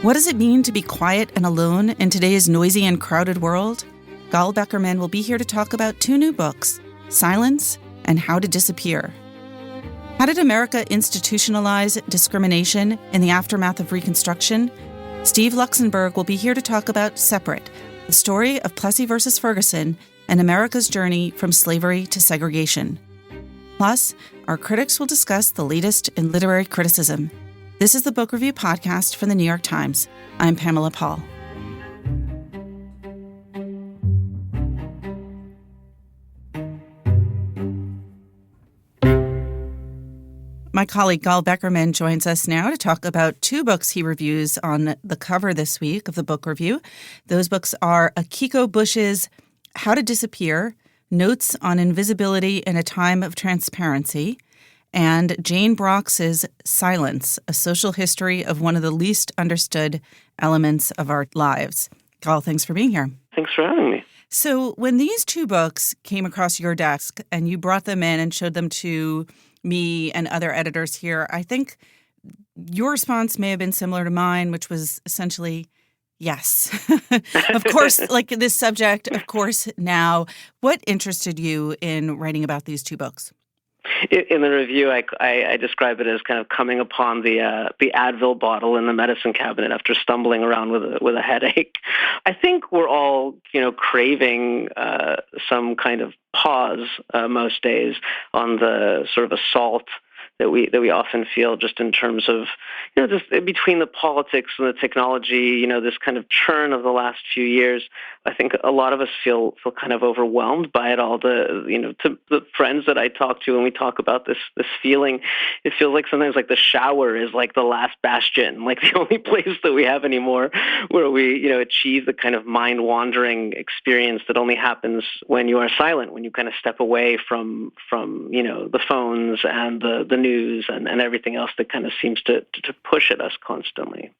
What does it mean to be quiet and alone in today's noisy and crowded world? Gal Beckerman will be here to talk about two new books, Silence and How to Disappear. How did America institutionalize discrimination in the aftermath of Reconstruction? Steve Luxenberg will be here to talk about Separate, the story of Plessy versus Ferguson and America's journey from slavery to segregation. Plus, our critics will discuss the latest in literary criticism. This is the Book Review Podcast from the New York Times. I'm Pamela Paul. My colleague Gal Beckerman joins us now to talk about two books he reviews on the cover this week of the Book Review. Those books are Akiko Busch's How to Disappear, Notes on Invisibility in a Time of Transparency, and Jane Brox's Silence, A Social History of One of the Least Understood Elements of Our Lives. Gal, thanks for being here. Thanks for having me. So when these two books came across your desk and you brought them in and showed them to me and other editors here, I think your response may have been similar to mine, which was essentially, yes. Of course, like this subject, of course, now. What interested you in writing about these two books? In the review, I describe it as kind of coming upon the Advil bottle in the medicine cabinet after stumbling around with a headache. I think we're all, craving some kind of pause most days on the sort of assault that we often feel just in terms of, just between the politics and the technology, this kind of churn of the last few years. I think a lot of us feel kind of overwhelmed by it all. To the friends that I talk to when we talk about this feeling, it feels like sometimes like the shower is like the last bastion, like the only place that we have anymore where we, achieve the kind of mind-wandering experience that only happens when you are silent, when you kind of step away from the phones and the news and everything else that kind of seems to push at us constantly.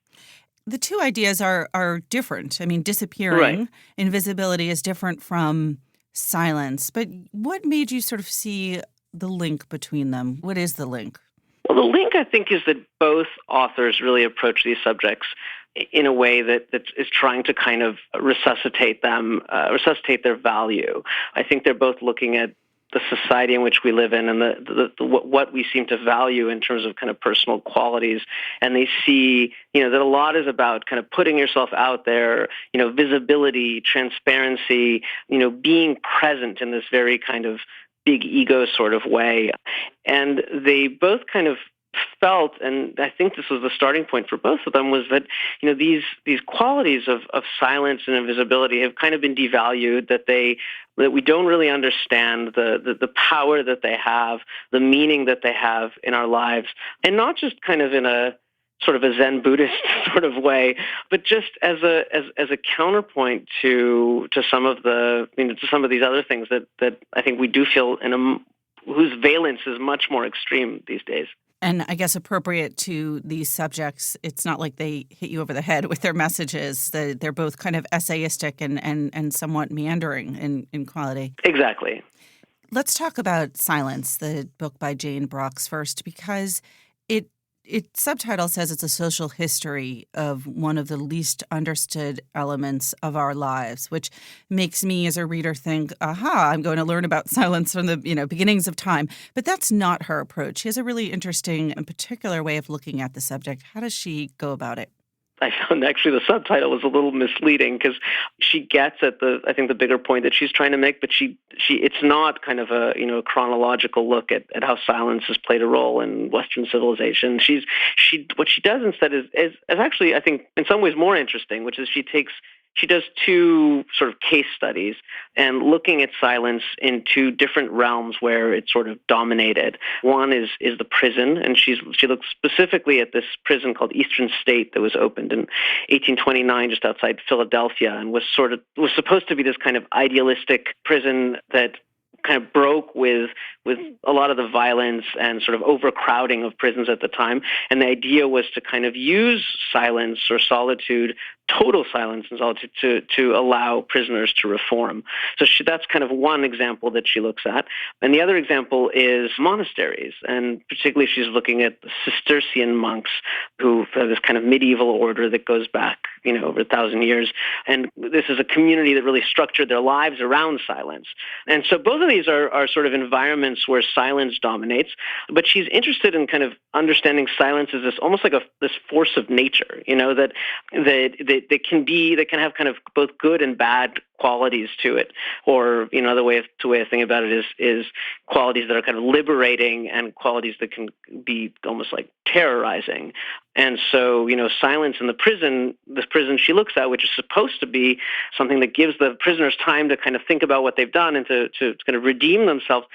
The two ideas are different. I mean, disappearing, right. Invisibility is different from silence. But what made you sort of see the link between them? What is the link? Well, the link, I think, is that both authors really approach these subjects in a way that is trying to kind of resuscitate their value. I think they're both looking at the society in which we live in and what we seem to value in terms of kind of personal qualities. And they see, that a lot is about kind of putting yourself out there, visibility, transparency, being present in this very kind of big ego sort of way. And they both kind of felt, and I think this was the starting point for both of them, was that these qualities of silence and invisibility have kind of been devalued, that we don't really understand the power that they have, the meaning that they have in our lives, and not just kind of in a sort of a Zen Buddhist sort of way, but just as a counterpoint to some of the to some of these other things that I think we do feel whose valence is much more extreme these days. And I guess appropriate to these subjects, it's not like they hit you over the head with their messages. They're both kind of essayistic and somewhat meandering in quality. Exactly. Let's talk about Silence, the book by Jane Brox first, because its subtitle says it's a social history of one of the least understood elements of our lives, which makes me as a reader think, aha, I'm going to learn about silence from the beginnings of time. But that's not her approach. She has a really interesting and particular way of looking at the subject. How does she go about it? I found actually the subtitle was a little misleading because she gets at the bigger point that she's trying to make, but it's not kind of a chronological look at how silence has played a role in Western civilization. What she does instead is actually, I think, in some ways more interesting, which is she does two sort of case studies and looking at silence in two different realms where it sort of dominated. One is the prison, and she looks specifically at this prison called Eastern State that was opened in 1829 just outside Philadelphia and was supposed to be this kind of idealistic prison that kind of broke with a lot of the violence and sort of overcrowding of prisons at the time. And the idea was to kind of use silence or solitude total silence and solitude to allow prisoners to reform. So that's kind of one example that she looks at. And the other example is monasteries. And particularly she's looking at the Cistercian monks who have this kind of medieval order that goes back, over 1,000 years. And this is a community that really structured their lives around silence. And so both of these are sort of environments where silence dominates. But she's interested in kind of understanding silence as this almost like this force of nature, that can have kind of both good and bad qualities to it. Or, another way of thinking about it is qualities that are kind of liberating and qualities that can be almost like terrorizing. And so, silence in this prison she looks at, which is supposed to be something that gives the prisoners time to kind of think about what they've done and to kind of redeem themselves,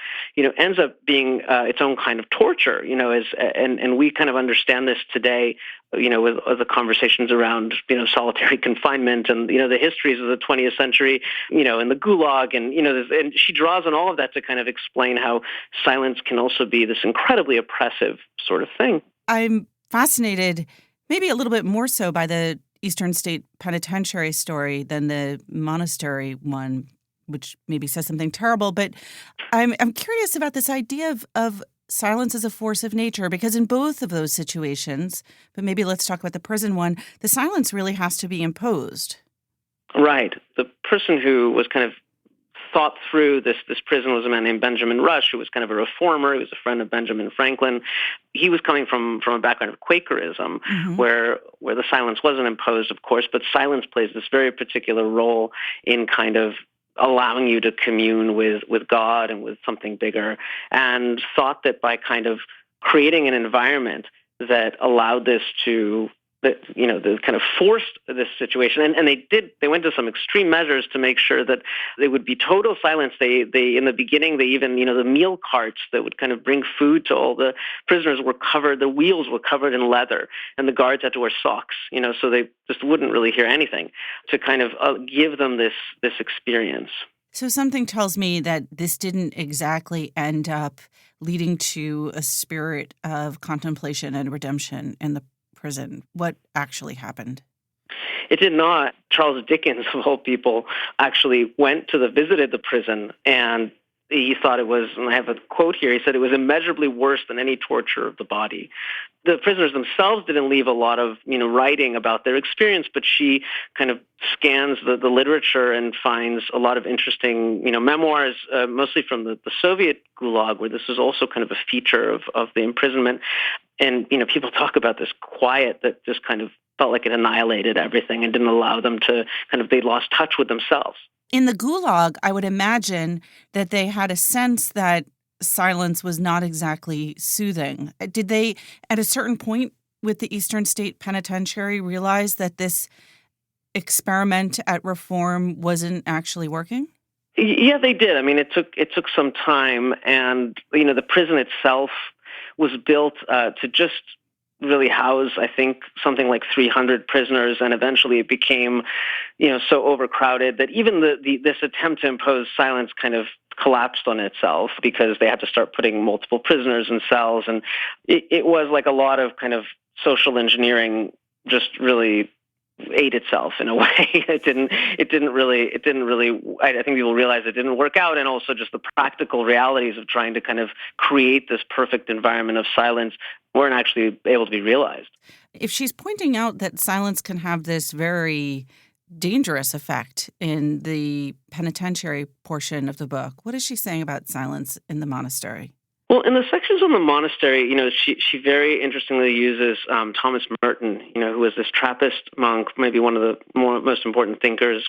ends up being its own kind of torture, and we kind of understand this today, with the conversations around, solitary confinement and, the histories of the 20th century, and the Gulag and she draws on all of that to kind of explain how silence can also be this incredibly oppressive sort of thing. I'm fascinated, maybe a little bit more so by the Eastern State Penitentiary story than the monastery one, which maybe says something terrible. But I'm curious about this idea of silence as a force of nature, because in both of those situations, but maybe let's talk about the prison one, the silence really has to be imposed. Right. The person who was kind of thought through this prison was a man named Benjamin Rush, who was kind of a reformer. He was a friend of Benjamin Franklin. He was coming from a background of Quakerism, where the silence wasn't imposed, of course, but silence plays this very particular role in kind of allowing you to commune with God and with something bigger, and thought that by kind of creating an environment that allowed this to that kind of forced this situation, and they went to some extreme measures to make sure that there would be total silence. They in the beginning, they even the meal carts that would kind of bring food to all the prisoners were covered. The wheels were covered in leather, and the guards had to wear socks. So they just wouldn't really hear anything to kind of give them this experience. So something tells me that this didn't exactly end up leading to a spirit of contemplation and redemption in the prison. What actually happened? It did not. Charles Dickens, of all people, actually visited the prison, and he thought it was, and I have a quote here, he said it was immeasurably worse than any torture of the body. The prisoners themselves didn't leave a lot of, writing about their experience, but she kind of scans the literature and finds a lot of interesting, memoirs, mostly from the Soviet Gulag, where this is also kind of a feature of the imprisonment. And, people talk about this quiet that just kind of felt like it annihilated everything and didn't allow them to they lost touch with themselves. In the Gulag, I would imagine that they had a sense that silence was not exactly soothing. Did they, at a certain point with the Eastern State Penitentiary, realize that this experiment at reform wasn't actually working? Yeah, they did. I mean, it took some time, and the prison itself was built to just really house, I think, something like 300 prisoners, and eventually it became, so overcrowded that even this attempt to impose silence kind of collapsed on itself, because they had to start putting multiple prisoners in cells, and it was like a lot of kind of social engineering just really ate itself in a way. It didn't really, I think people realized it didn't work out, and also just the practical realities of trying to kind of create this perfect environment of silence weren't actually able to be realized. If she's pointing out that silence can have this very dangerous effect in the penitentiary portion of the book, what is she saying about silence in the monastery? Well, in the sections on the monastery, she very interestingly uses Thomas Merton, who was this Trappist monk, maybe one of the most important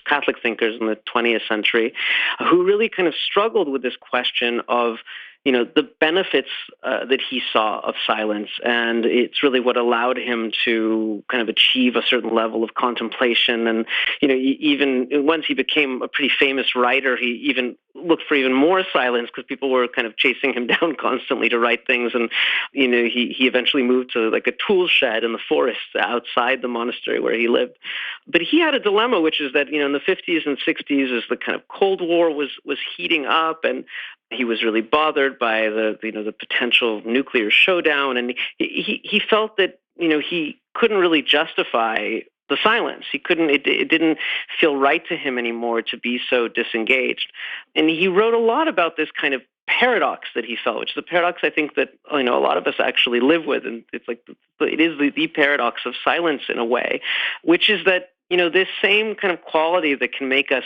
Catholic thinkers in the 20th century, who really kind of struggled with this question of the benefits that he saw of silence. And it's really what allowed him to kind of achieve a certain level of contemplation. And, even once he became a pretty famous writer, he even looked for even more silence because people were kind of chasing him down constantly to write things. And, he eventually moved to like a tool shed in the forest outside the monastery where he lived. But he had a dilemma, which is that, in the 50s and 60s, as the kind of Cold War was heating up, and he was really bothered by the potential nuclear showdown, and he felt that he couldn't really justify the silence. He couldn't, it didn't feel right to him anymore to be so disengaged. And he wrote a lot about this kind of paradox that he felt, which is a paradox I think that a lot of us actually live with. And it's like, it is the paradox of silence in a way, which is that, this same kind of quality that can make us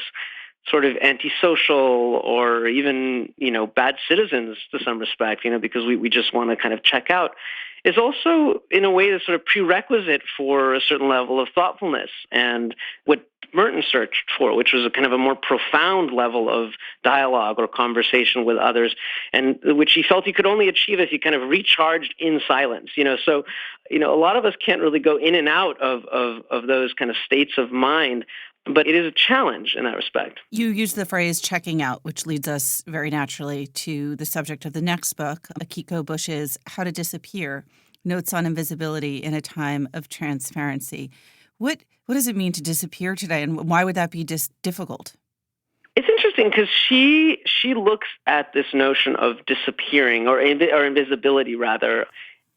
sort of antisocial or even, bad citizens to some respect, because we just want to kind of check out, is also in a way the sort of prerequisite for a certain level of thoughtfulness and what Merton searched for, which was a kind of a more profound level of dialogue or conversation with others, and which he felt he could only achieve if he kind of recharged in silence. So, a lot of us can't really go in and out of those kind of states of mind. But it is a challenge in that respect. You use the phrase checking out, which leads us very naturally to the subject of the next book, Akiko Busch's How to Disappear, Notes on Invisibility in a Time of Transparency. What does it mean to disappear today, and why would that be difficult? It's interesting because she looks at this notion of disappearing or invisibility, rather,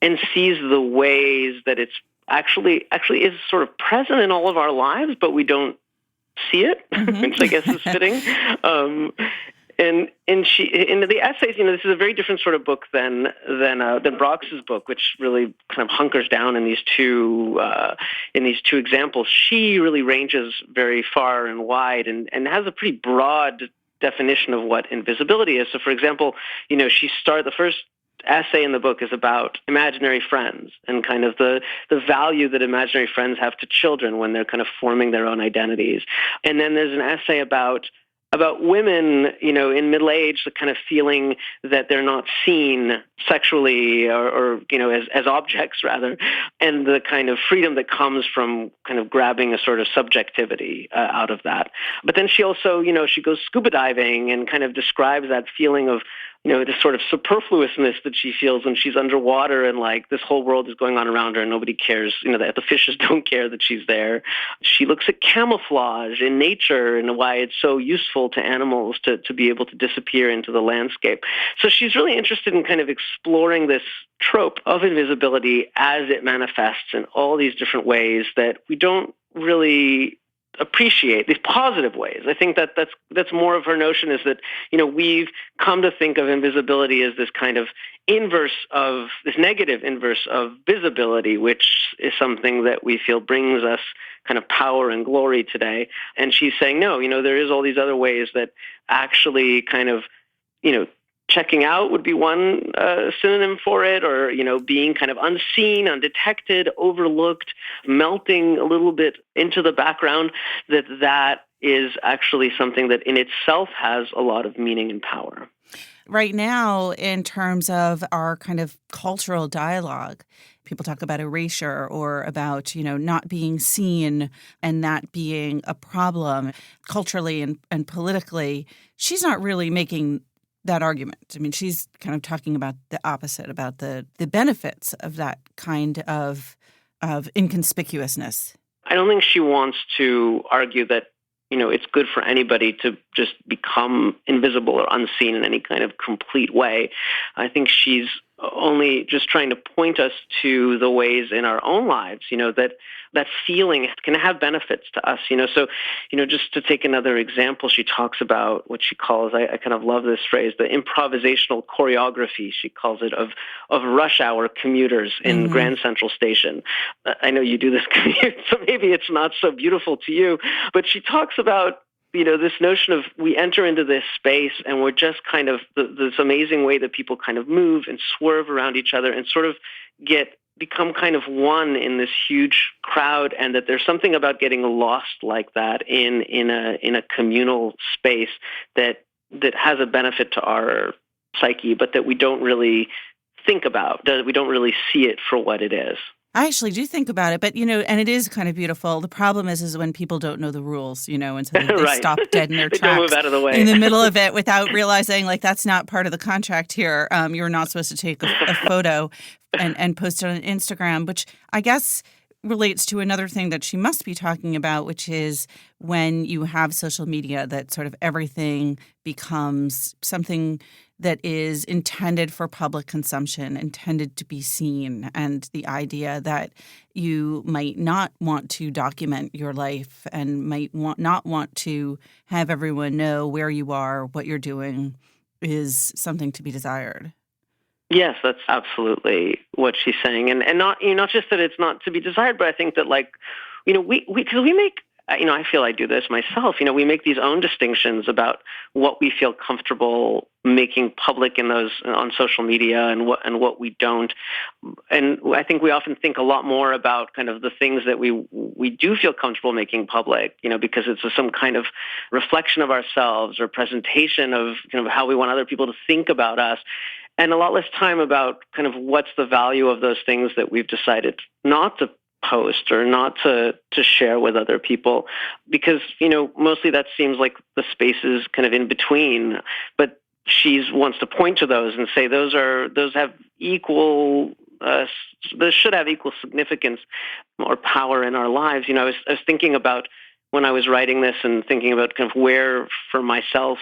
and sees the ways that it's actually is sort of present in all of our lives, but we don't see it, which I guess is fitting. And she, in the essays, this is a very different sort of book than Brox's book, which really kind of hunkers down in these two examples. She really ranges very far and wide and has a pretty broad definition of what invisibility is. So, for example, the first essay in the book is about imaginary friends and kind of the value that imaginary friends have to children when they're kind of forming their own identities. And then there's an essay about women, in middle age, the kind of feeling that they're not seen sexually or as objects rather, and the kind of freedom that comes from kind of grabbing a sort of subjectivity out of that. But then she also, she goes scuba diving and kind of describes that feeling of, this sort of superfluousness that she feels when she's underwater and like this whole world is going on around her and nobody cares, that the fishes don't care that she's there. She looks at camouflage in nature and why it's so useful to animals to be able to disappear into the landscape. So she's really interested in kind of exploring this trope of invisibility as it manifests in all these different ways that we don't really appreciate, these positive ways. I think that's more of her notion, is that we've come to think of invisibility as this kind of this negative inverse of visibility, which is something that we feel brings us kind of power and glory today. And she's saying, no, there is all these other ways that actually kind of, checking out would be one synonym for it, or, being kind of unseen, undetected, overlooked, melting a little bit into the background, that is actually something that in itself has a lot of meaning and power. Right now, in terms of our kind of cultural dialogue, people talk about erasure or about, not being seen and that being a problem culturally and politically. She's not really making that argument. I mean, she's kind of talking about the opposite, about the benefits of that kind of inconspicuousness. I don't think she wants to argue that, it's good for anybody to just become invisible or unseen in any kind of complete way. I think she's only just trying to point us to the ways in our own lives, that feeling can have benefits to us, So, just to take another example, she talks about what she calls, I kind of love this phrase, the improvisational choreography, she calls it, of rush hour commuters in Grand Central Station. I know you do this commute, so maybe it's not so beautiful to you, but she talks about this notion of we enter into this space and we're just kind of this amazing way that people kind of move and swerve around each other and sort of become kind of one in this huge crowd, and that there's something about getting lost like that in a communal space that has a benefit to our psyche, but that we don't really think about, that we don't really see it for what it is. I actually do think about it, but, and it is kind of beautiful. The problem is when people don't know the rules, and so they right. stop dead in their they tracks don't move out of the way. in the middle of it without realizing, like, that's not part of the contract here. You're not supposed to take a photo and post it on Instagram, which I guess relates to another thing that she must be talking about, which is when you have social media, that sort of everything becomes something that is intended for public consumption, intended to be seen, and the idea that you might not want to document your life and might not want to have everyone know where you are, what you're doing, is something to be desired. Yes, that's absolutely what she's saying, and not not just that it's not to be desired, but I think that we because we make I feel I do this myself. We make these own distinctions about what we feel comfortable making public in those on social media and what we don't. And I think we often think a lot more about kind of the things that we do feel comfortable making public, because it's some kind of reflection of ourselves or presentation of kind of how we want other people to think about us. And a lot less time about kind of what's the value of those things that we've decided not to post or not to share with other people, because mostly that seems like the spaces kind of in between. But she wants to point to those and say those have equal. Those should have equal significance or power in our lives. I was thinking about when I was writing this and thinking about kind of where for myself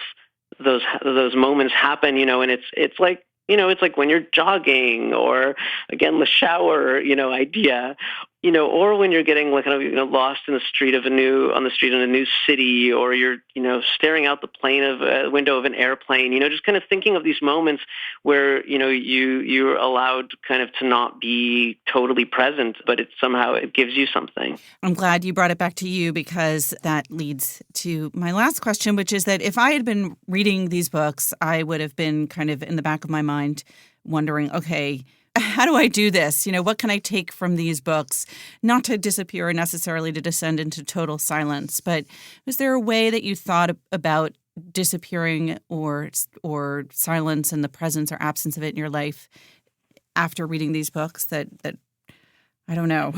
those moments happen. And it's like. It's like when you're jogging, or again the shower, idea, or when you're getting lost in the street in a new city, or you're staring out the window of an airplane. Just kind of thinking of these moments where you're allowed kind of to not be totally present, but it gives you something. I'm glad you brought it back to you, because that leads to my last question, which is that if I had been reading these books, I would have been kind of in the back of my mind wondering, okay, how do I do this? What can I take from these books? Not to disappear or necessarily to descend into total silence, but was there a way that you thought about disappearing or silence and the presence or absence of it in your life after reading these books that I don't know,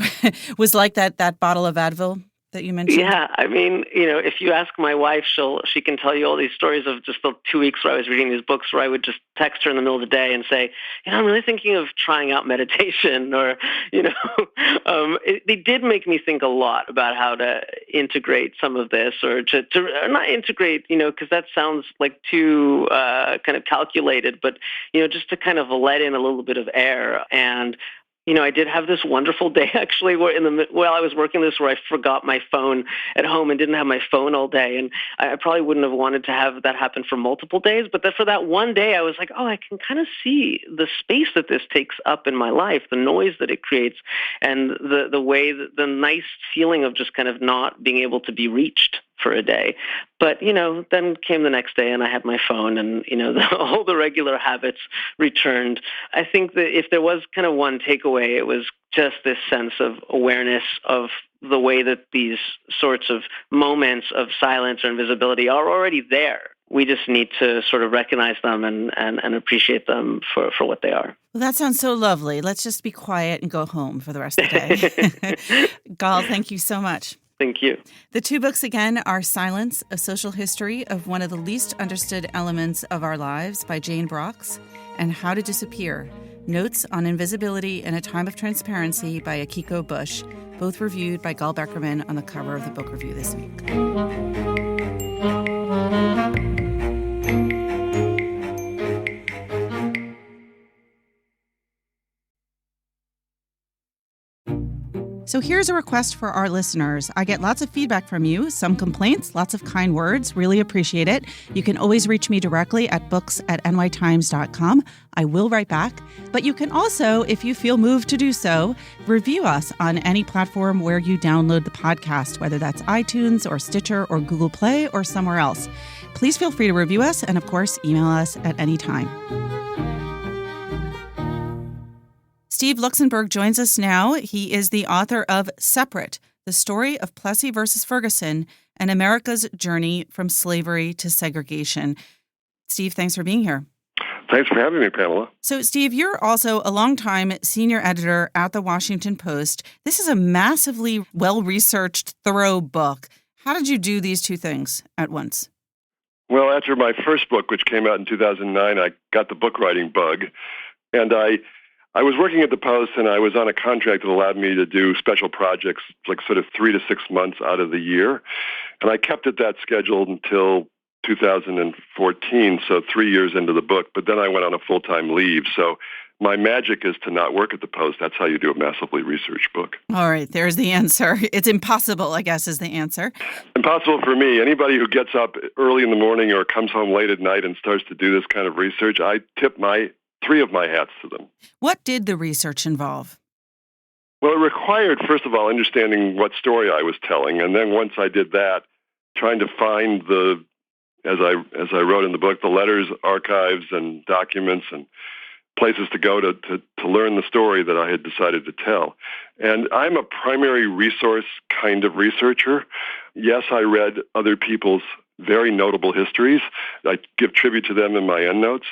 was like that bottle of Advil that you mentioned? Yeah, I mean, if you ask my wife, she can tell you all these stories of just the 2 weeks where I was reading these books, where I would just text her in the middle of the day and say, I'm really thinking of trying out meditation, or, they did make me think a lot about how to integrate some of this, or to not integrate, because that sounds like too kind of calculated, but, just to kind of let in a little bit of air. And I did have this wonderful day, actually, where while I was working this, where I forgot my phone at home and didn't have my phone all day. And I probably wouldn't have wanted to have that happen for multiple days. But for that one day, I was like, I can kind of see the space that this takes up in my life, the noise that it creates, and the way, the nice feeling of just kind of not being able to be reached for a day. But, then came the next day and I had my phone, and, all the regular habits returned. I think that if there was kind of one takeaway, it was just this sense of awareness of the way that these sorts of moments of silence or invisibility are already there. We just need to sort of recognize them and appreciate them for what they are. Well, that sounds so lovely. Let's just be quiet and go home for the rest of the day. Gal, thank you so much. Thank you. The two books again are Silence, A Social History of One of the Least Understood Elements of Our Lives by Jane Brox, and How to Disappear, Notes on Invisibility in a Time of Transparency by Akiko Busch, both reviewed by Gal Beckerman on the cover of the book review this week. So here's a request for our listeners. I get lots of feedback from you, some complaints, lots of kind words. Really appreciate it. You can always reach me directly at books@nytimes.com. I will write back. But you can also, if you feel moved to do so, review us on any platform where you download the podcast, whether that's iTunes or Stitcher or Google Play or somewhere else. Please feel free to review us and, of course, email us at any time. Steve Luxenberg joins us now. He is the author of Separate, The Story of Plessy versus Ferguson and America's Journey from Slavery to Segregation. Steve, thanks for being here. Thanks for having me, Pamela. So, Steve, you're also a longtime senior editor at The Washington Post. This is a massively well-researched, thorough book. How did you do these two things at once? Well, after my first book, which came out in 2009, I got the book writing bug, and I I was working at the Post, and I was on a contract that allowed me to do special projects, like sort of 3 to 6 months out of the year. And I kept it that scheduled until 2014, so 3 years into the book. But then I went on a full-time leave. So my magic is to not work at the Post. That's how you do a massively researched book. All right, there's the answer. It's impossible, I guess, is the answer. Impossible for me. Anybody who gets up early in the morning or comes home late at night and starts to do this kind of research, I tip 3 of my hats to them. What did the research involve? Well, it required, first of all, understanding what story I was telling. And then once I did that, trying to find as I wrote in the book, the letters, archives, and documents and places to go to learn the story that I had decided to tell. And I'm a primary resource kind of researcher. Yes, I read other people's very notable histories. I give tribute to them in my endnotes.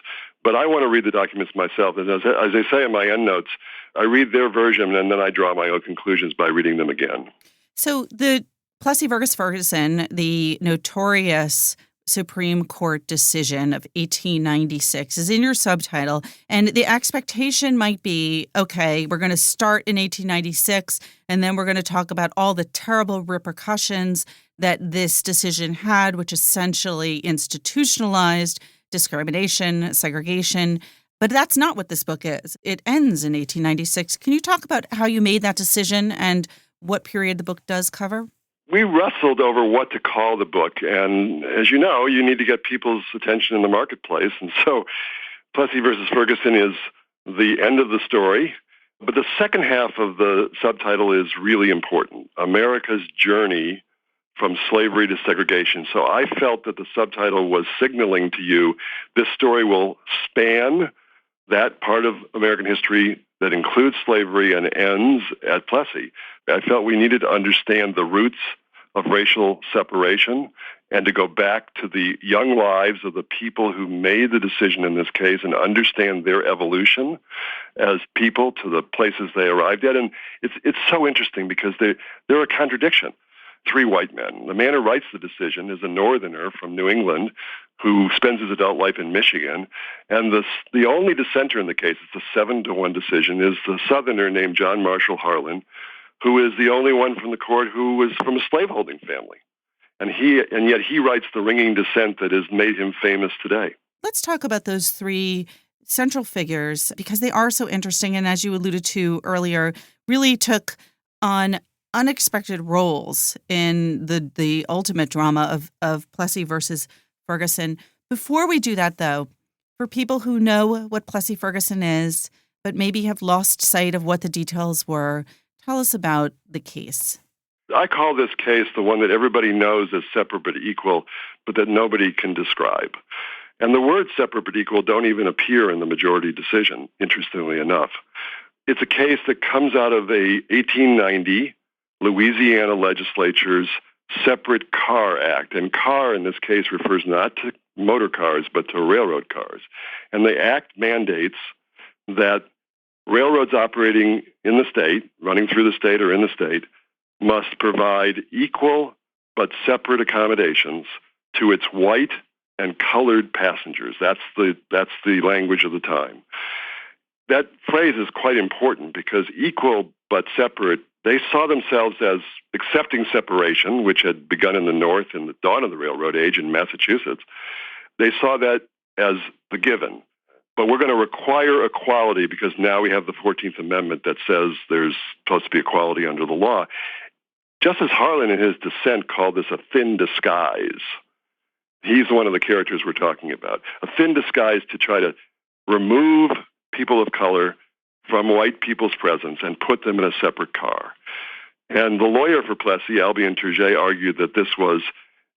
But I want to read the documents myself. And as I say in my endnotes, I read their version and then I draw my own conclusions by reading them again. So the Plessy v. Ferguson, the notorious Supreme Court decision of 1896 is in your subtitle. And the expectation might be, okay, we're going to start in 1896, and then we're going to talk about all the terrible repercussions that this decision had, which essentially institutionalized discrimination, segregation. But that's not what this book is. It ends in 1896. Can you talk about how you made that decision and what period the book does cover? We wrestled over what to call the book. And as you know, you need to get people's attention in the marketplace. And so Plessy versus Ferguson is the end of the story. But the second half of the subtitle is really important. America's journey from slavery to segregation. So I felt that the subtitle was signaling to you this story will span that part of American history that includes slavery and ends at Plessy. I felt we needed to understand the roots of racial separation and to go back to the young lives of the people who made the decision in this case and understand their evolution as people to the places they arrived at. And it's so interesting because they're a contradiction. 3 white men. The man who writes the decision is a northerner from New England who spends his adult life in Michigan. And the only dissenter in the case, it's a 7-1 decision, is the southerner named John Marshall Harlan, who is the only one from the court who was from a slaveholding family. And yet he writes the ringing dissent that has made him famous today. Let's talk about those 3 central figures because they are so interesting. And as you alluded to earlier, really took on unexpected roles in the ultimate drama of Plessy versus Ferguson. Before we do that, though, for people who know what Plessy Ferguson is, but maybe have lost sight of what the details were, tell us about the case. I call this case the one that everybody knows as separate but equal, but that nobody can describe. And the words separate but equal don't even appear in the majority decision, interestingly enough. It's a case that comes out of a 1890 Louisiana legislature's Separate Car Act. And car in this case refers not to motor cars, but to railroad cars. And the act mandates that railroads operating in the state, running through the state or in the state, must provide equal but separate accommodations to its white and colored passengers. That's the language of the time. That phrase is quite important because equal but separate, they saw themselves as accepting separation, which had begun in the North in the dawn of the railroad age in Massachusetts. They saw that as the given. But we're going to require equality because now we have the 14th Amendment that says there's supposed to be equality under the law. Justice Harlan in his dissent called this a thin disguise. He's one of the characters we're talking about. A thin disguise to try to remove people of color from white people's presence and put them in a separate car. And the lawyer for Plessy, Albion Turget, argued that this was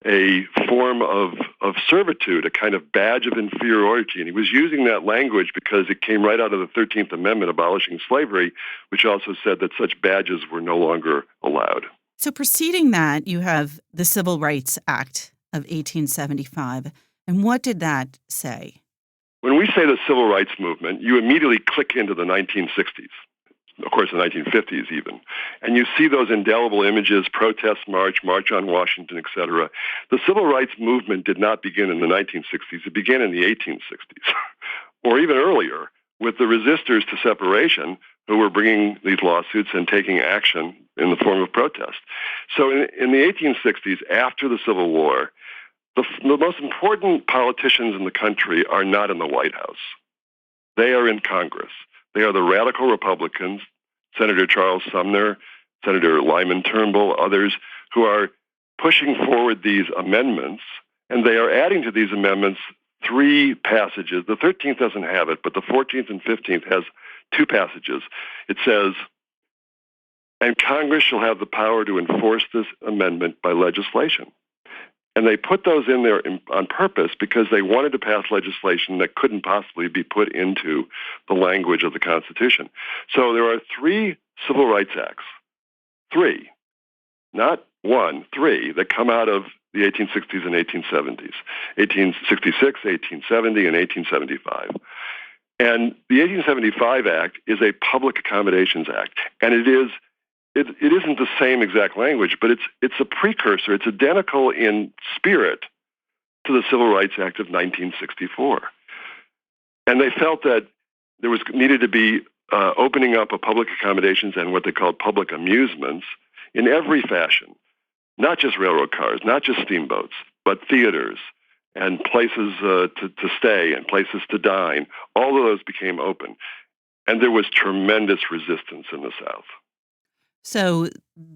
a form of servitude, a kind of badge of inferiority. And he was using that language because it came right out of the 13th Amendment abolishing slavery, which also said that such badges were no longer allowed. So preceding that, you have the Civil Rights Act of 1875. And what did that say? When we say the civil rights movement, you immediately click into the 1960s, of course, the 1950s even. And you see those indelible images, protest march, March on Washington, etc. The civil rights movement did not begin in the 1960s. It began in the 1860s, or even earlier, with the resistors to separation who were bringing these lawsuits and taking action in the form of protest. So in the 1860s, after the Civil War, the most important politicians in the country are not in the White House. They are in Congress. They are the radical Republicans, Senator Charles Sumner, Senator Lyman Turnbull, others who are pushing forward these amendments, and they are adding to these amendments 3 passages. The 13th doesn't have it, but the 14th and 15th has 2 passages. It says, and Congress shall have the power to enforce this amendment by legislation. And they put those in there on purpose because they wanted to pass legislation that couldn't possibly be put into the language of the Constitution. So there are 3 Civil Rights Acts, 3, not 1, 3, that come out of the 1860s and 1870s, 1866, 1870, and 1875. And the 1875 Act is a Public Accommodations Act, and it isn't the same exact language, but it's a precursor. It's identical in spirit to the Civil Rights Act of 1964. And they felt that there was needed to be opening up of public accommodations and what they called public amusements in every fashion, not just railroad cars, not just steamboats, but theaters and places to stay and places to dine. All of those became open. And there was tremendous resistance in the South. So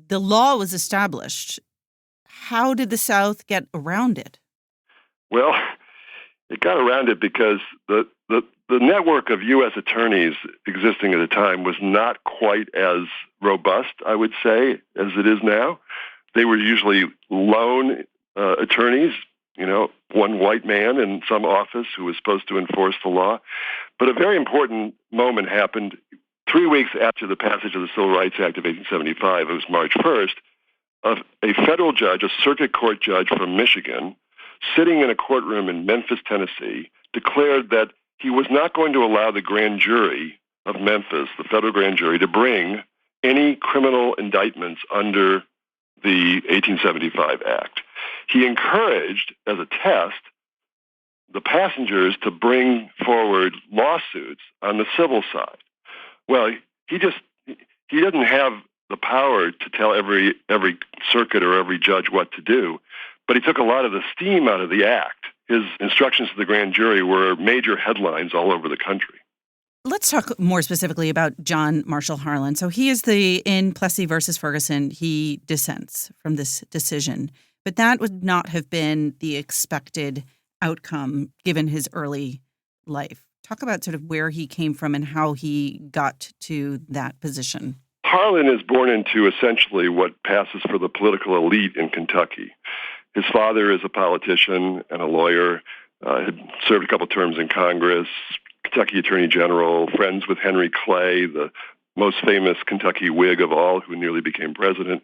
the law was established. How did the South get around it? Well, it got around it because the network of U.S. attorneys existing at the time was not quite as robust, I would say, as it is now. They were usually lone attorneys, one white man in some office who was supposed to enforce the law. But a very important moment happened 3 weeks after the passage of the Civil Rights Act of 1875. It was March 1st. A federal judge, a circuit court judge from Michigan, sitting in a courtroom in Memphis, Tennessee, declared that he was not going to allow the grand jury of Memphis, the federal grand jury, to bring any criminal indictments under the 1875 Act. He encouraged, as a test, the passengers to bring forward lawsuits on the civil side. Well, he doesn't have the power to tell every circuit or every judge what to do, but he took a lot of the steam out of the act. His instructions to the grand jury were major headlines all over the country. Let's talk more specifically about John Marshall Harlan. So he is in Plessy versus Ferguson, he dissents from this decision, but that would not have been the expected outcome given his early life. Talk about sort of where he came from and how he got to that position. Harlan is born into essentially what passes for the political elite in Kentucky. His father is a politician and a lawyer, had served a couple terms in Congress, Kentucky Attorney General, friends with Henry Clay, the most famous Kentucky Whig of all, who nearly became president.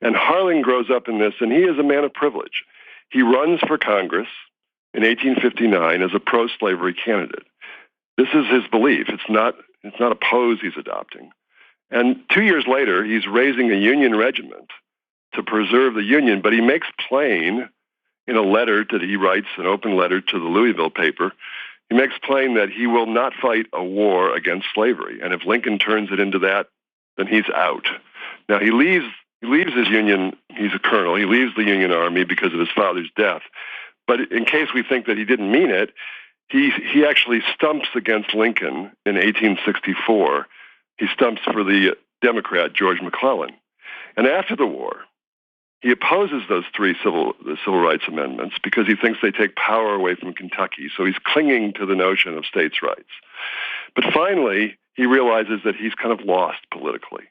And Harlan grows up in this, and he is a man of privilege. He runs for Congress in 1859 as a pro-slavery candidate. This is his belief. It's not a pose he's adopting. And 2 years later, he's raising a Union regiment to preserve the Union, but he makes plain in a letter that he writes, an open letter to the Louisville paper, he makes plain that he will not fight a war against slavery. And if Lincoln turns it into that, then he's out. Now, he leaves his Union, he's a colonel, he leaves the Union Army because of his father's death. But in case we think that he didn't mean it, he actually stumps against Lincoln in 1864. He stumps for the Democrat, George McClellan. And after the war, he opposes those 3 civil rights amendments because he thinks they take power away from Kentucky. So he's clinging to the notion of states' rights. But finally, he realizes that he's kind of lost politically.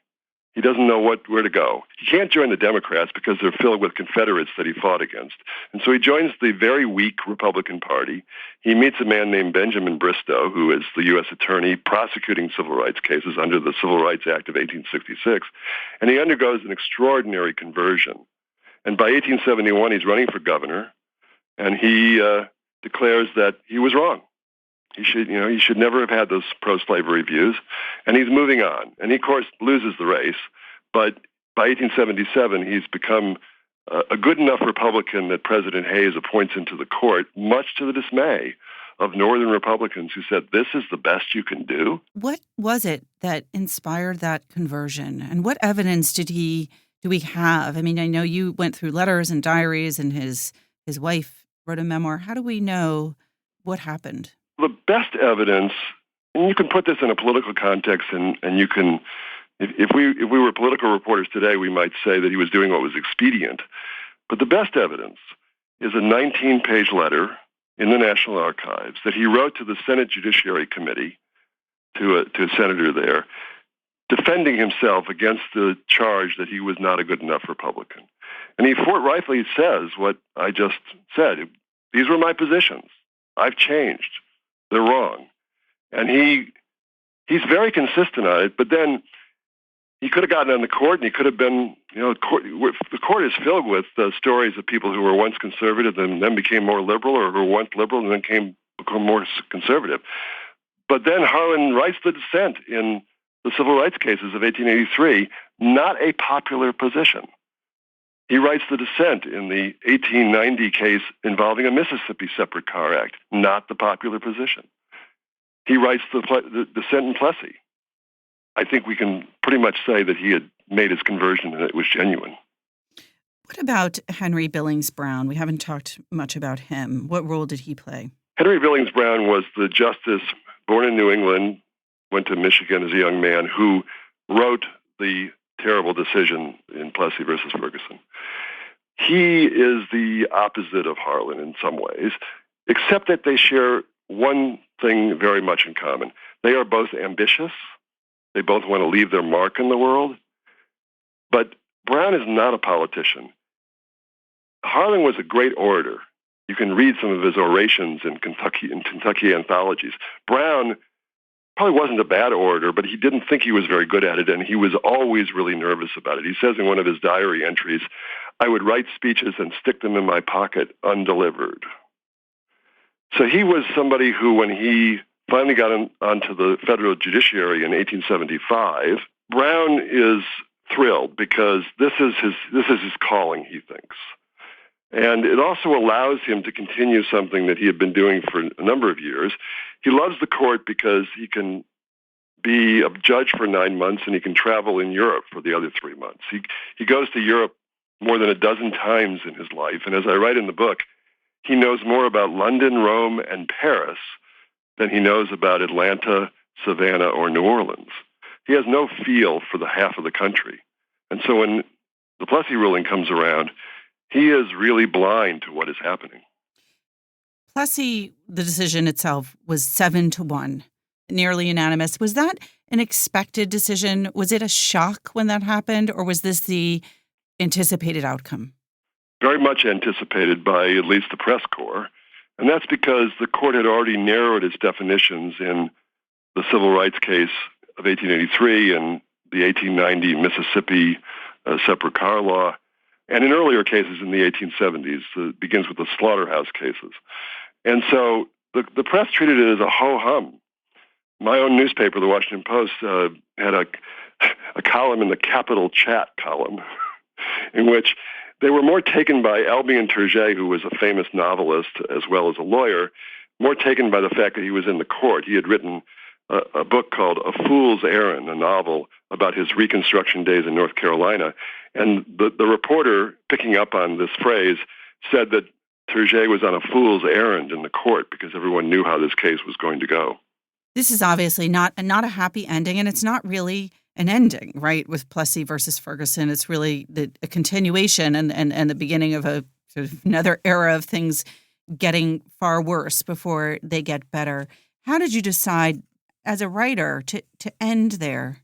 He doesn't know where to go. He can't join the Democrats because they're filled with Confederates that he fought against. And so he joins the very weak Republican Party. He meets a man named Benjamin Bristow, who is the U.S. attorney prosecuting civil rights cases under the Civil Rights Act of 1866. And he undergoes an extraordinary conversion. And by 1871, he's running for governor, and he declares that he was wrong. He should never have had those pro-slavery views, and he's moving on. And he, of course, loses the race, but by 1877, he's become a good enough Republican that President Hayes appoints into the court, much to the dismay of northern Republicans who said, this is the best you can do. What was it that inspired that conversion? And what evidence do we have? I mean, I know you went through letters and diaries, and his wife wrote a memoir. How do we know what happened? The best evidence, and you can put this in a political context, and you can, if we were political reporters today, we might say that he was doing what was expedient. But the best evidence is a 19-page letter in the National Archives that he wrote to the Senate Judiciary Committee, to a senator there, defending himself against the charge that he was not a good enough Republican. And he forthrightly says what I just said. These were my positions. I've changed. They're wrong. And he's very consistent on it, but then he could have gotten on the court, and he could have been, the court is filled with stories of people who were once conservative and then became more liberal, or who were once liberal and then become more conservative. But then Harlan writes the dissent in the civil rights cases of 1883, not a popular position. He writes the dissent in the 1890 case involving a Mississippi Separate Car Act, not the popular position. He writes the dissent in Plessy. I think we can pretty much say that he had made his conversion and it was genuine. What about Henry Billings Brown? We haven't talked much about him. What role did he play? Henry Billings Brown was the justice born in New England, went to Michigan as a young man, who wrote the terrible decision in Plessy versus Ferguson. He is the opposite of Harlan in some ways, except that they share one thing very much in common. They are both ambitious. They both want to leave their mark in the world. But Brown is not a politician. Harlan was a great orator. You can read some of his orations in Kentucky anthologies. Brown probably wasn't a bad orator, but he didn't think he was very good at it, and he was always really nervous about it. He says in one of his diary entries, I would write speeches and stick them in my pocket undelivered. So he was somebody who, when he finally got onto the federal judiciary in 1875, Brown is thrilled because this is his calling, he thinks. And it also allows him to continue something that he had been doing for a number of years. He loves the court because he can be a judge for 9 months and he can travel in Europe for the other 3 months. He goes to Europe more than a dozen times in his life. And as I write in the book, he knows more about London, Rome, and Paris than he knows about Atlanta, Savannah, or New Orleans. He has no feel for the half of the country. And so when the Plessy ruling comes around, he is really blind to what is happening. Plessy, the decision itself was 7-1, nearly unanimous. Was that an expected decision? Was it a shock when that happened, or was this the anticipated outcome? Very much anticipated by at least the press corps. And that's because the court had already narrowed its definitions in the civil rights case of 1883 and the 1890 Mississippi separate car law, and in earlier cases in the 1870s. It begins with the slaughterhouse cases. And so the press treated it as a ho-hum. My own newspaper, the Washington Post, had a column in the Capital Chat column in which they were more taken by Albion Turget, who was a famous novelist as well as a lawyer, more taken by the fact that he was in the court. He had written a book called A Fool's Errand, a novel about his Reconstruction days in North Carolina. And the reporter, picking up on this phrase, said that Turget was on a fool's errand in the court because everyone knew how this case was going to go. This is obviously not a happy ending, and it's not really an ending, right, with Plessy versus Ferguson. It's really a continuation and the beginning of a sort of another era of things getting far worse before they get better. How did you decide as a writer to end there?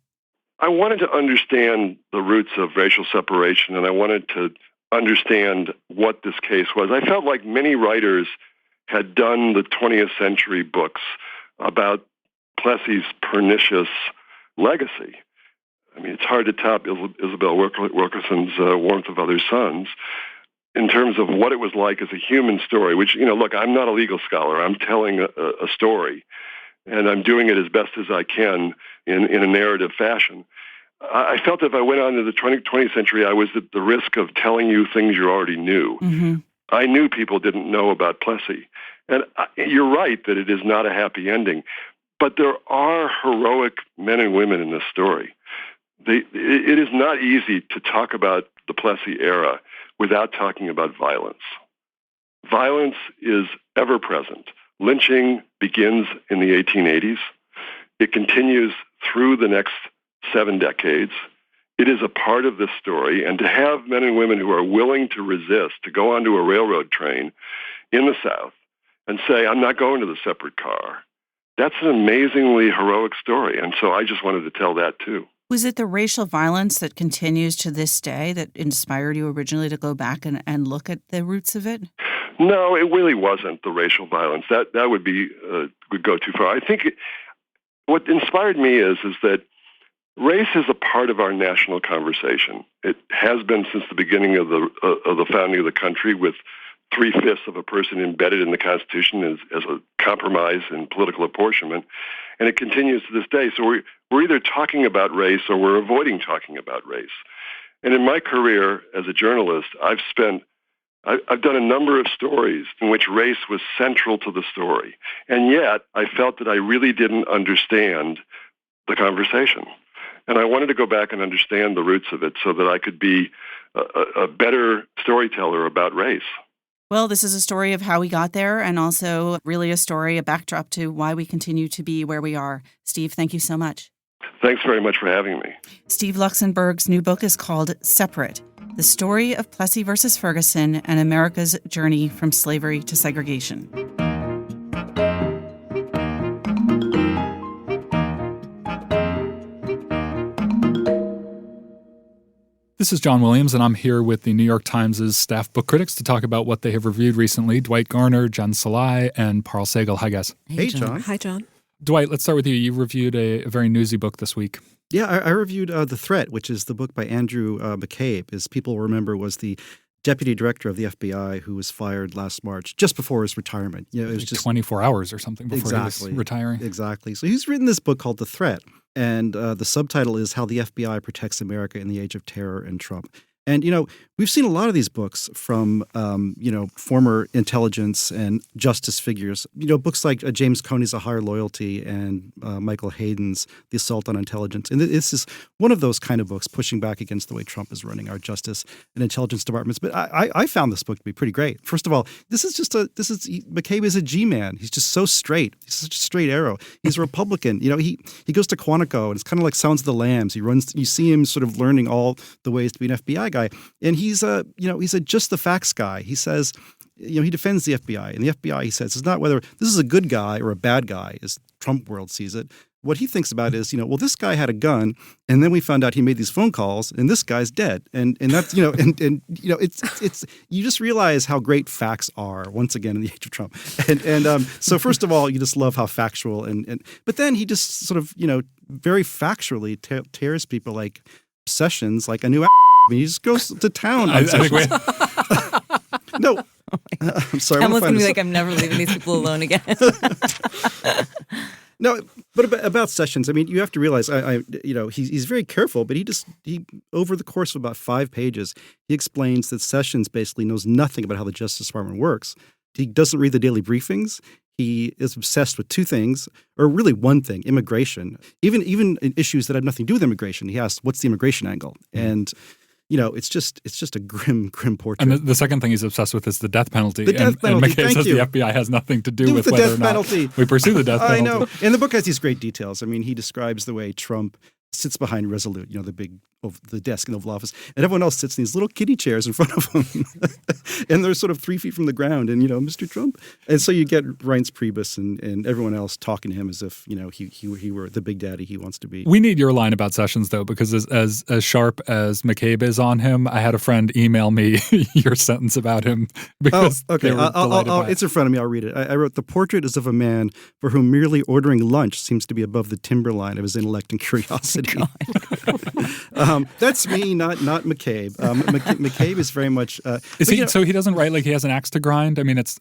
I wanted to understand the roots of racial separation, and I wanted to understand what this case was. I felt like many writers had done the 20th century books about Plessy's pernicious legacy. I mean, it's hard to top Isabel Wilkerson's Warmth of Other Suns in terms of what it was like as a human story, which, look, I'm not a legal scholar. I'm telling a story, and I'm doing it as best as I can in a narrative fashion. I felt if I went on to the 20th century, I was at the risk of telling you things you already knew. Mm-hmm. I knew people didn't know about Plessy. And you're right that it is not a happy ending, but there are heroic men and women in this story. It is not easy to talk about the Plessy era without talking about violence. Violence is ever present. Lynching begins in the 1880s. It continues through the next 7 decades. It is a part of this story, and to have men and women who are willing to resist, to go onto a railroad train in the South and say, I'm not going to the separate car, that's an amazingly heroic story. And so I just wanted to tell that too. Was it the racial violence that continues to this day that inspired you originally to go back and look at the roots of it? No, it really wasn't the racial violence. That would go too far. I think what inspired me is that race is a part of our national conversation. It has been since the beginning of the founding of the country, with 3/5 of a person embedded in the Constitution as a compromise in political apportionment, and it continues to this day. So we're either talking about race or we're avoiding talking about race. And in my career as a journalist, I've done a number of stories in which race was central to the story, and yet I felt that I really didn't understand the conversation. And I wanted to go back and understand the roots of it so that I could be a better storyteller about race. Well, this is a story of how we got there, and also really a story, a backdrop to why we continue to be where we are. Steve, thank you so much. Thanks very much for having me. Steve Luxenberg's new book is called Separate: The Story of Plessy versus Ferguson and America's Journey from Slavery to Segregation. This is John Williams, and I'm here with the New York Times' staff book critics to talk about what they have reviewed recently. Dwight Garner, Jen Salai, and Parl Sagel. Hi, guys. Hey, John. Hi, John. Dwight, let's start with you. You reviewed a very newsy book this week. Yeah, I reviewed The Threat, which is the book by Andrew McCabe. As people remember, was the deputy director of the FBI who was fired last March, just before his retirement. You know, it was just 24 hours or something before he was retiring. Exactly. So he's written this book called The Threat. And the subtitle is How the FBI Protects America in the Age of Terror and Trump. And, you know, we've seen a lot of these books from, former intelligence and justice figures. You know, books like James Coney's A Higher Loyalty and Michael Hayden's The Assault on Intelligence. And this is one of those kind of books pushing back against the way Trump is running our justice and intelligence departments. But I found this book to be pretty great. First of all, McCabe is a G-man. He's just so straight. He's such a straight arrow. He's a Republican. You know, he goes to Quantico, and it's kind of like Sounds of the Lambs. You see him sort of learning all the ways to be an FBI guy. And he's a just the facts guy. He says, he defends the FBI. And the FBI, he says, it's not whether this is a good guy or a bad guy, as Trump world sees it. What he thinks about is, this guy had a gun, and then we found out he made these phone calls, and this guy's dead. And that's, it's you just realize how great facts are once again in the age of Trump. And so first of all, you just love how factual but then he just sort of, very factually tears people like Sessions like a new he just goes to town. No. I'm sorry. Emma's going to be like, I'm never leaving these people alone again. No, but about Sessions, I mean, you have to realize, he's very careful, but he over the course of about 5 pages, he explains that Sessions basically knows nothing about how the Justice Department works. He doesn't read the daily briefings. He is obsessed with 2 things, or really one thing: immigration. Even in issues that have nothing to do with immigration, he asks, "What's the immigration angle?" And it's just a grim portrait. And the second thing he's obsessed with is the death penalty. The death penalty. And McCabe says the FBI has nothing to do with the whether death or not penalty. We pursue the death penalty. I know. And the book has these great details. I mean, he describes the way Trump sits behind Resolute, the desk in the Oval Office, and everyone else sits in these little kiddie chairs in front of him, and they're sort of 3 feet from the ground, and Mr. Trump, and so you get Reince Priebus and everyone else talking to him as if he were the big daddy he wants to be. We need your line about Sessions though, because as sharp as McCabe is on him, I had a friend email me your sentence about him because okay, they were delighted by it. It's in front of me. I'll read it. I wrote, "The portrait is of a man for whom merely ordering lunch seems to be above the timberline of his intellect and curiosity." That's me, not McCabe. McCabe is very much. So he doesn't write like he has an axe to grind? I mean, is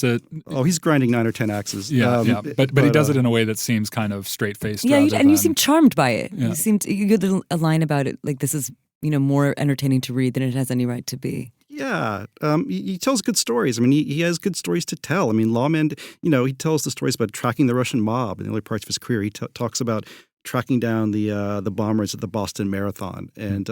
it? Oh, he's grinding 9 or 10 axes. Yeah. But he does it in a way that seems kind of straight faced. Yeah, and you seem charmed by it. Yeah. You get a line about it like this is more entertaining to read than it has any right to be. Yeah, he tells good stories. I mean, he has good stories to tell. I mean, Lawman, he tells the stories about tracking the Russian mob in the early parts of his career. He talks about tracking down the bombers at the Boston Marathon. And,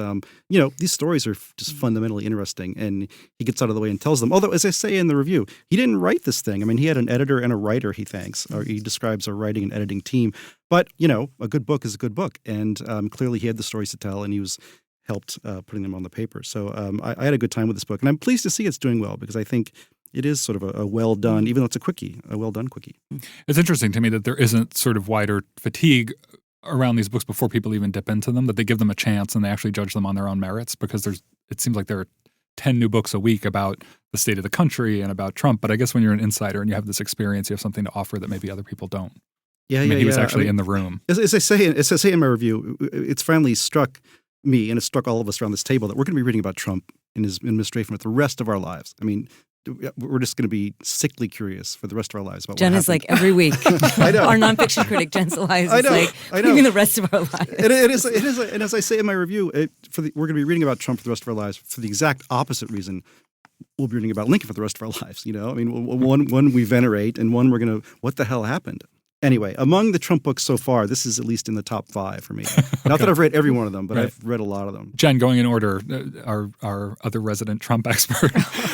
these stories are just fundamentally interesting. And he gets out of the way and tells them. Although, as I say in the review, he didn't write this thing. I mean, he had an editor and a writer, he thinks, or he describes a writing and editing team. But, a good book is a good book. And clearly he had the stories to tell, and he was helped putting them on the paper. So I had a good time with this book. And I'm pleased to see it's doing well, because I think it is sort of a well-done, even though it's a quickie, a well-done quickie. It's interesting to me that there isn't sort of wider fatigue around these books before people even dip into them, that they give them a chance and they actually judge them on their own merits, because it seems like there are 10 new books a week about the state of the country and about Trump. But I guess when you're an insider and you have this experience, you have something to offer that maybe other people don't. Yeah, he was actually in the room. As I say in my review, it's finally struck me, and it struck all of us around this table, that we're going to be reading about Trump and his administration for the rest of our lives. I mean, we're just going to be sickly curious for the rest of our lives about Jen what is like every week. I know. Our nonfiction critic, Jen Salai, is I know. even the rest of our lives. It is, and as I say in my review, we're going to be reading about Trump for the rest of our lives for the exact opposite reason we'll be reading about Lincoln for the rest of our lives. I mean, one we venerate, and one we're going to, what the hell happened? Anyway, among the Trump books so far, this is at least in the top 5 for me. Not that I've read every one of them, but I've read a lot of them. Jen, going in order, our other resident Trump expert.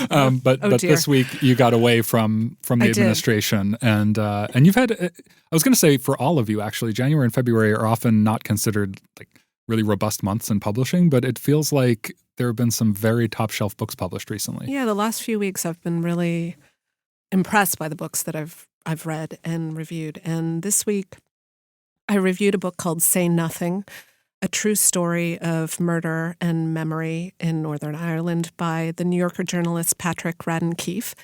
But this week you got away from the administration, and you've had. I was going to say for all of you, actually, January and February are often not considered like really robust months in publishing, but it feels like there have been some very top shelf books published recently. Yeah, the last few weeks I've been really impressed by the books that I've read and reviewed. And this week, I reviewed a book called Say Nothing, a true story of murder and memory in Northern Ireland by the New Yorker journalist Patrick Radden Keefe.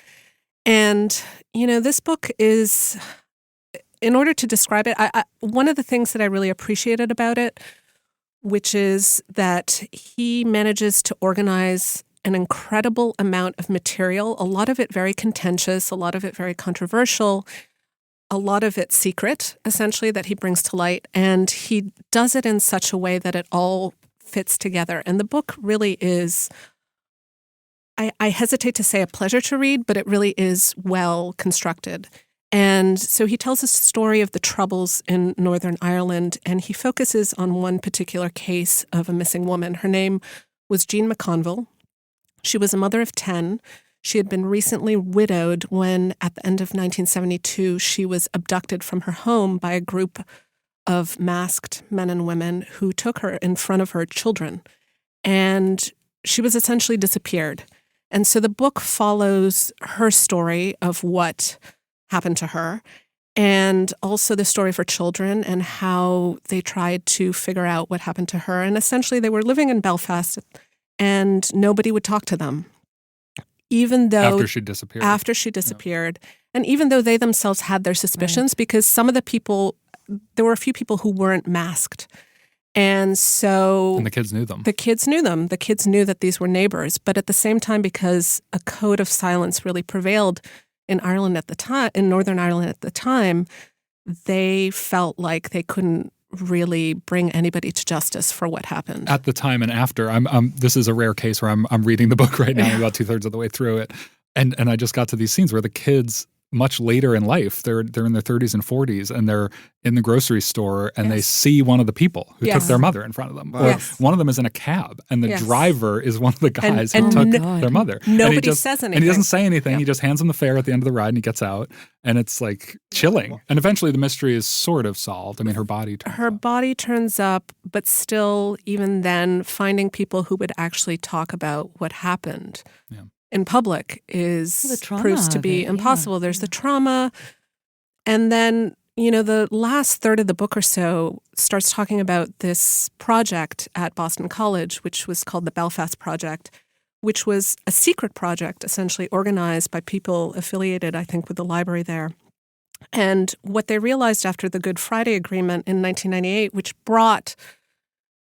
And, this book is, in order to describe it, one of the things that I really appreciated about it, which is that he manages to organize an incredible amount of material, a lot of it very contentious, a lot of it very controversial, a lot of it secret, essentially, that he brings to light. And he does it in such a way that it all fits together. And the book really is, I hesitate to say a pleasure to read, but it really is well constructed. And so he tells a story of the Troubles in Northern Ireland, and he focuses on one particular case of a missing woman. Her name was Jean McConville. She was a mother of 10. She had been recently widowed when, at the end of 1972, she was abducted from her home by a group of masked men and women who took her in front of her children. And she was essentially disappeared. And so the book follows her story of what happened to her, and also the story of her children and how they tried to figure out what happened to her. And essentially they were living in Belfast, and nobody would talk to them. Even though after she disappeared. Yeah. And even though they themselves had their suspicions, because some of the people, there were a few people who weren't masked. And so... And the kids knew them. The kids knew them. The kids knew that these were neighbors. But at the same time, because a code of silence really prevailed in Ireland at the time, in Northern Ireland at the time, they felt like they couldn't really bring anybody to justice for what happened. At the time and after, this is a rare case where I'm reading the book right now, I'm about 2/3 of the way through it, and I just got to these scenes where the kids, much later in life, they're in their 30s and 40s, and they're in the grocery store, and they see one of the people who took their mother in front of them. Or one of them is in a cab, and the driver is one of the guys who took their mother. Nobody says anything. And he doesn't say anything. He just hands them the fare at the end of the ride, and he gets out. And it's like chilling. And eventually the mystery is sort of solved. I mean, her body turns up, but still, even then, finding people who would actually talk about what happened in public proves to be impossible. There's the trauma. And then, the last third of the book or so starts talking about this project at Boston College, which was called the Belfast Project, which was a secret project essentially organized by people affiliated, I think, with the library there. And what they realized after the Good Friday Agreement in 1998, which brought,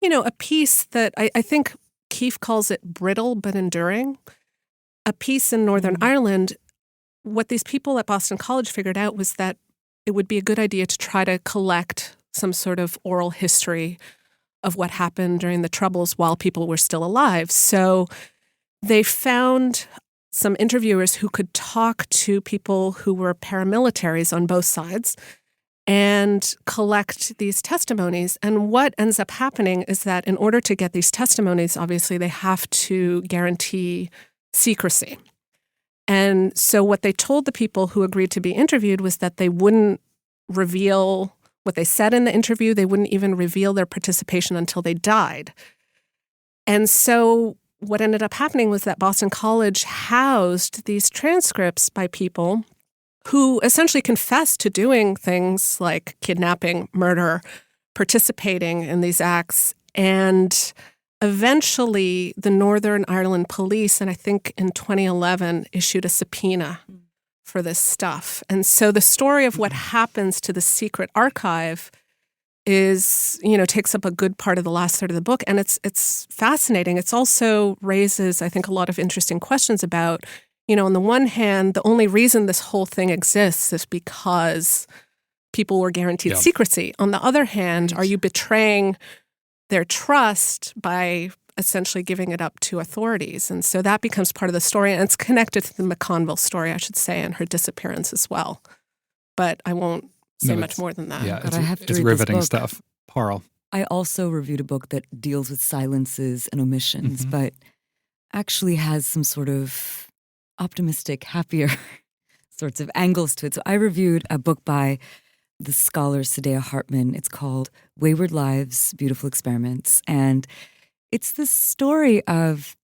a peace that I think Keefe calls it brittle but enduring, a peace in Northern Ireland, what these people at Boston College figured out was that it would be a good idea to try to collect some sort of oral history of what happened during the Troubles while people were still alive. So they found some interviewers who could talk to people who were paramilitaries on both sides and collect these testimonies. And what ends up happening is that in order to get these testimonies, obviously, they have to guarantee secrecy. And so what they told the people who agreed to be interviewed was that they wouldn't reveal what they said in the interview. They wouldn't even reveal their participation until they died. And so what ended up happening was that Boston College housed these transcripts by people who essentially confessed to doing things like kidnapping, murder, participating in these acts. And eventually, the Northern Ireland police, and I think in 2011, issued a subpoena for this stuff. And so the story of what happens to the secret archive is, takes up a good part of the last third of the book. And it's fascinating. It's also raises, I think, a lot of interesting questions about, on the one hand, the only reason this whole thing exists is because people were guaranteed secrecy. On the other hand, are you betraying their trust by essentially giving it up to authorities? And so that becomes part of the story. And it's connected to the McConville story, I should say, and her disappearance as well. But I won't say much more than that. Yeah, but I have to it's read riveting this book. stuff. Parl. I also reviewed a book that deals with silences and omissions, but actually has some sort of optimistic, happier sorts of angles to it. So I reviewed a book by the scholar Sadea Hartman. It's called Wayward Lives, Beautiful Experiments. And it's the story of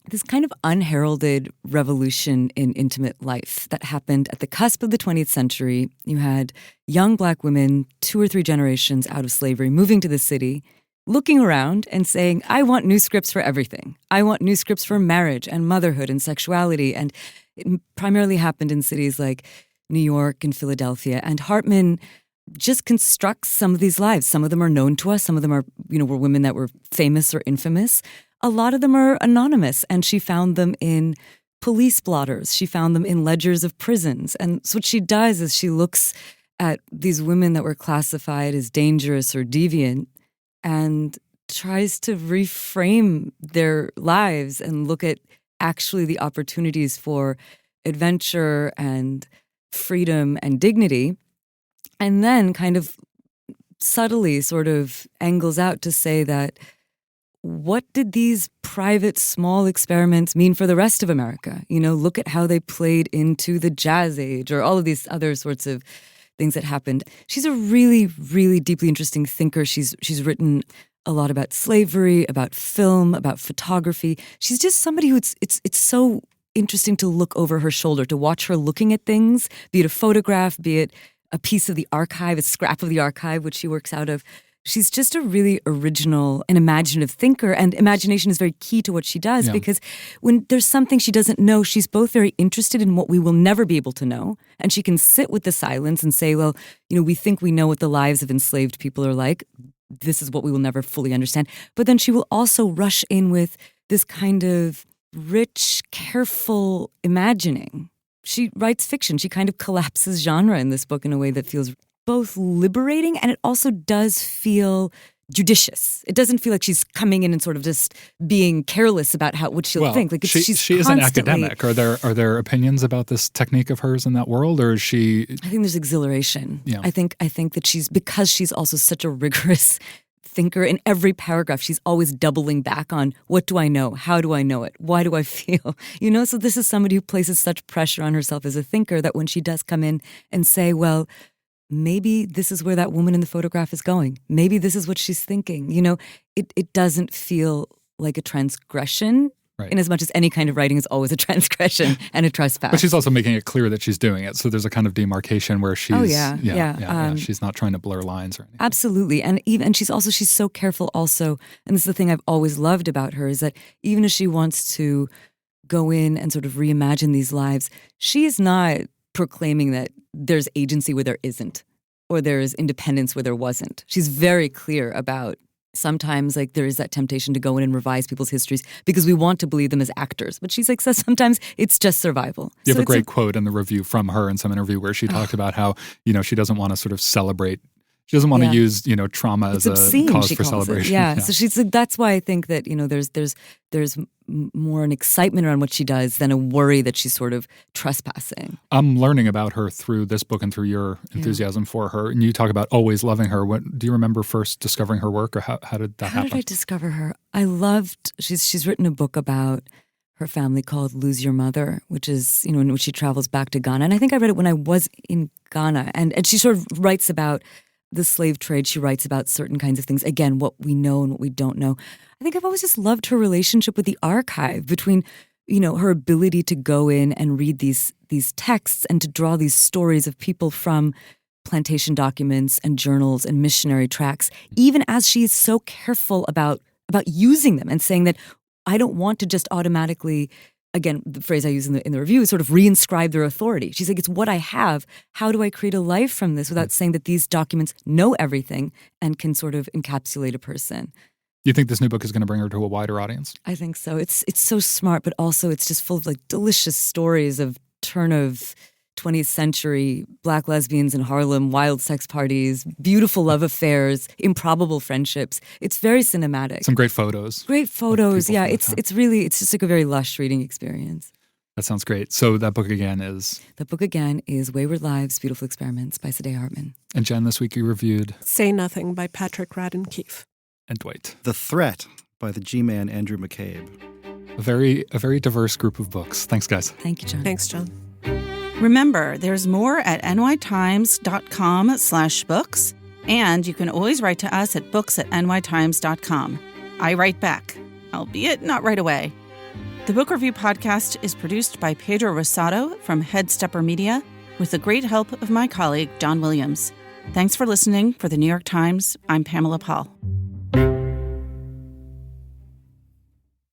this kind of unheralded revolution in intimate life that happened at the cusp of the 20th century. You had young Black women, 2 or 3 generations out of slavery, moving to the city, looking around and saying, I want new scripts for everything. I want new scripts for marriage and motherhood and sexuality. And it primarily happened in cities like New York and Philadelphia. And Hartman just constructs some of these lives. Some of them are known to us. Some of them are, were women that were famous or infamous. A lot of them are anonymous. And she found them in police blotters. She found them in ledgers of prisons. And so what she does is she looks at these women that were classified as dangerous or deviant and tries to reframe their lives and look at actually the opportunities for adventure and freedom and dignity, and then kind of subtly sort of angles out to say that what did these private small experiments mean for the rest of America? Look at how they played into the Jazz Age or all of these other sorts of things that happened. She's a really, really deeply interesting thinker. She's written a lot about slavery, about film, about photography. She's just somebody who it's so interesting to look over her shoulder, to watch her looking at things, be it a photograph, be it a piece of the archive, a scrap of the archive, which she works out of. She's just a really original and imaginative thinker, and imagination is very key to what she does because when there's something she doesn't know, she's both very interested in what we will never be able to know, and she can sit with the silence and say, well, we think we know what the lives of enslaved people are like. This is what we will never fully understand. But then she will also rush in with this kind of rich, careful imagining. She writes fiction. She kind of collapses genre in this book in a way that feels both liberating, and it also does feel judicious. It doesn't feel like she's coming in and sort of just being careless about what she'll think. Like she is an academic. Are there opinions about this technique of hers in that world, or is she? I think there's exhilaration. Yeah. I think that because she's also such a rigorous thinker. In every paragraph, she's always doubling back on what do I know? How do I know it? Why do I feel? So this is somebody who places such pressure on herself as a thinker that when she does come in and say, well, maybe this is where that woman in the photograph is going. Maybe this is what she's thinking. It doesn't feel like a transgression, in as much as any kind of writing is always a transgression and a trespass. But she's also making it clear that she's doing it. So there's a kind of demarcation where she's, she's not trying to blur lines or anything. Absolutely. And she's so careful also. And this is the thing I've always loved about her, is that even as she wants to go in and sort of reimagine these lives, she is not proclaiming that there's agency where there isn't, or there's independence where there wasn't. She's very clear about sometimes there is that temptation to go in and revise people's histories because we want to believe them as actors. But she's says sometimes it's just survival. You have a great quote in the review from her in some interview where she talked about how, she doesn't want to sort of celebrate. She doesn't want to use, trauma it's as obscene, a cause she for calls celebration. It. Yeah. So she's like, that's why I think that, there's more an excitement around what she does than a worry that she's sort of trespassing. I'm learning about her through this book and through your enthusiasm for her. And you talk about always loving her. Do you remember first discovering her work, or how did that happen? How did I discover her? She's written a book about her family called Lose Your Mother, which is, in which she travels back to Ghana. And I think I read it when I was in Ghana. And she sort of writes about the slave trade. She writes about certain kinds of things. Again, what we know and what we don't know. I think I've always just loved her relationship with the archive, between, her ability to go in and read these texts and to draw these stories of people from plantation documents and journals and missionary tracts, even as she is so careful about using them and saying that I don't want to just automatically, again, the phrase I use in the review is sort of reinscribe their authority. She's like, it's what I have. How do I create a life from this without saying that these documents know everything and can sort of encapsulate a person? Do you think this new book is going to bring her to a wider audience? I think so. It's so smart, but also it's just full of like delicious stories of turn of 20th century Black lesbians in Harlem, wild sex parties, beautiful love affairs, improbable friendships. It's very cinematic. Some great photos. Great photos. Yeah, it's just like a very lush reading experience. That sounds great. So that book again is? The book again is Wayward Lives, Beautiful Experiments by Sadie Hartman. And Jen, this week you reviewed? Say Nothing by Patrick Radden Keefe. And Dwight? The Threat by the G-Man Andrew McCabe. A very diverse group of books. Thanks, guys. Thank you, John. Thanks, John. Remember, there's more at nytimes.com/books, and you can always write to us at books@nytimes.com. I write back, albeit not right away. The Book Review Podcast is produced by Pedro Rosado from Headstepper Media, with the great help of my colleague, Don Williams. Thanks for listening. For the New York Times, I'm Pamela Paul.